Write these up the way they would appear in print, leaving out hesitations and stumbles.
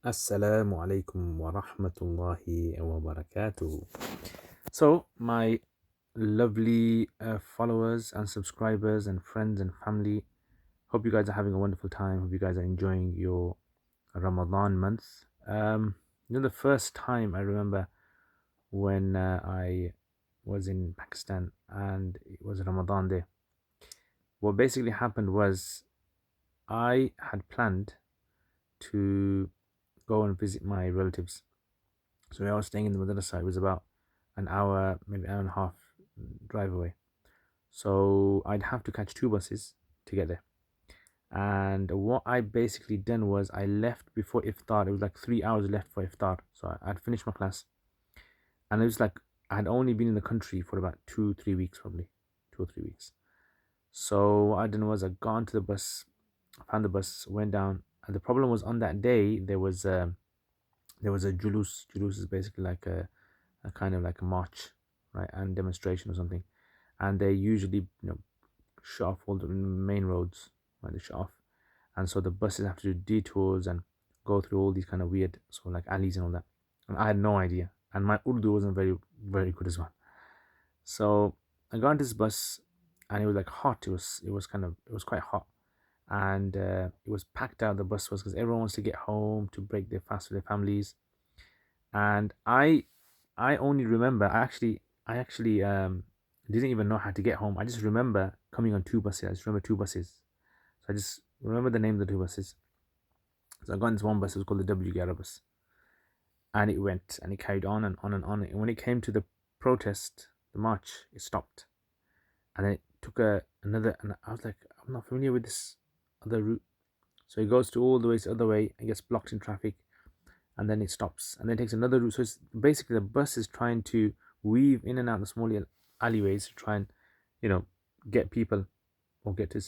Assalamu alaikum wa rahmatullahi wa barakatuh. So, my lovely followers and subscribers and friends and family, hope you guys are having a wonderful time. Hope you guys are enjoying your Ramadan month. The first time I remember when I was in Pakistan and it was Ramadan there. What basically happened was I had planned to go and visit my relatives. So I was staying in the madrasa. It was about an hour, maybe hour and a half drive away. So I'd have to catch two buses to get there. And what I basically done was I left before Iftar. It was like 3 hours left for Iftar. So I'd finished my class. And it was like I had only been in the country for about 2-3 weeks, probably 2 or 3 weeks. So what I done was I got onto the bus, found the bus, went down. And the problem was on that day there was a julus. Julus is basically like a kind of like a march, right, and demonstration or something. And they usually, shut off all the main roads, right? They shut off, and so the buses have to do detours and go through all these kind of weird, so like alleys and all that. And I had no idea, and my Urdu wasn't very good as well. So I got on this bus, and it was like hot. It was quite hot, and it was packed out. The bus was because everyone wants to get home to break their fast with their families. And I only remember I actually didn't even know how to get home. I just remember coming on two buses. I just remember two buses. So I just remember the name of the two buses. So I got on this one bus. It was called the W Gera bus, and it went and it carried on and on and on. And when it came to the protest, the march, it stopped, and then it took another. And I was like, I'm not familiar with this other route. So it goes to all the way to the other way and gets blocked in traffic, and then it stops and then takes another route. So it's basically the bus is trying to weave in and out the small alleyways to try and, get people or get to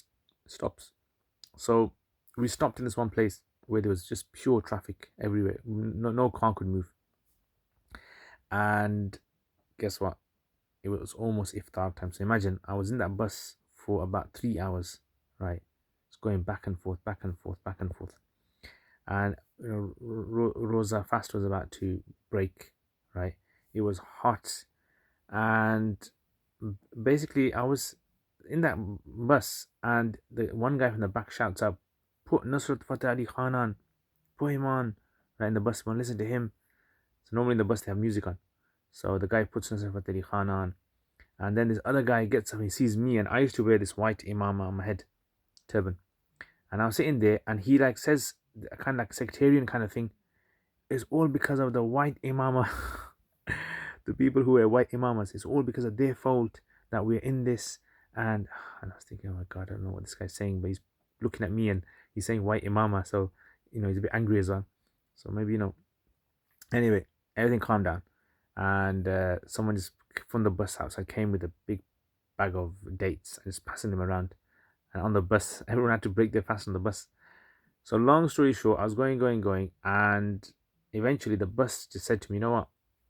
stops. So we stopped in this one place where there was just pure traffic everywhere. No car could move. And guess what? It was almost iftar time. So imagine I was in that bus for about 3 hours, right? It's going back and forth, back and forth, back and forth. And Rosa fast was about to break, right? It was hot, and basically I was in that bus, and the one guy from the back shouts out, "Put Nusrat Fateh Ali Khan on, put him on," right in the bus. Man, listen to him. So normally in the bus they have music on, so the guy puts Nusrat Fateh Ali Khan on, and then this other guy gets up. He sees me, and I used to wear this white imama on my head, turban, and I was sitting there, and he like says kind of like sectarian kind of thing. It's all because of the white imama. The people who wear white imamas, it's all because of their fault that we're in this. And I was thinking, oh my god, I don't know what this guy's saying, but he's looking at me and he's saying white imama, so he's a bit angry as well. So maybe anyway, everything calmed down, and someone just from the bus outside came with a big bag of dates and just passing them around. And on the bus, everyone had to break their fast on the bus. So long story short, I was going, and eventually the bus just said to me, "You know what?"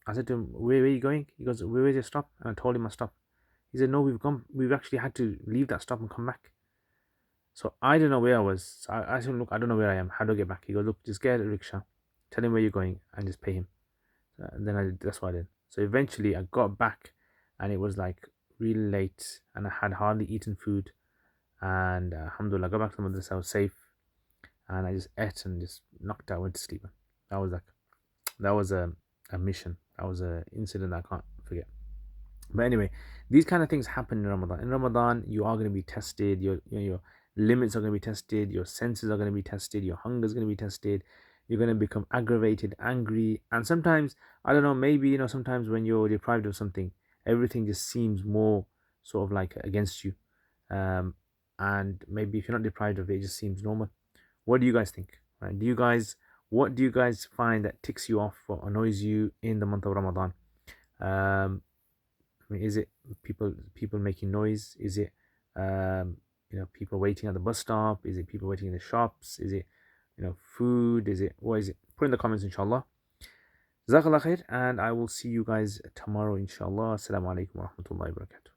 I said to him, "Where are you going?" He goes, "Where's your stop?" And I told him my stop. He said, "No, we've actually had to leave that stop and come back." So I don't know where I was. So I said, "Look, I don't know where I am. How do I get back?" He goes, "Look, just get a rickshaw, tell him where you're going, and just pay him." And then that's what I did. So eventually I got back, and it was like really late, and I had hardly eaten food. And alhamdulillah, I got back to the madrasa. I was safe, and I just ate and just knocked out, went to sleep. That was a mission. That was an incident I can't forget. But anyway, these kind of things happen in Ramadan. In Ramadan, you are going to be tested. Your limits are going to be tested. Your senses are going to be tested. Your hunger is going to be tested. You're going to become aggravated, angry, and sometimes I don't know. Maybe sometimes when you're deprived of something, everything just seems more sort of like against you. Um, and maybe if you're not deprived of it, it just seems normal. What do you guys think? Right? What do you guys find that ticks you off or annoys you in the month of Ramadan? Um, I mean, is it people making noise? Is it people waiting at the bus stop? Is it people waiting in the shops? Is it food? Is it what is it? Put in the comments, inshallah. Jazakallah khair, and I will see you guys tomorrow, inshallah. Assalamu alaikum wa rahmatullahi wa barakatuh.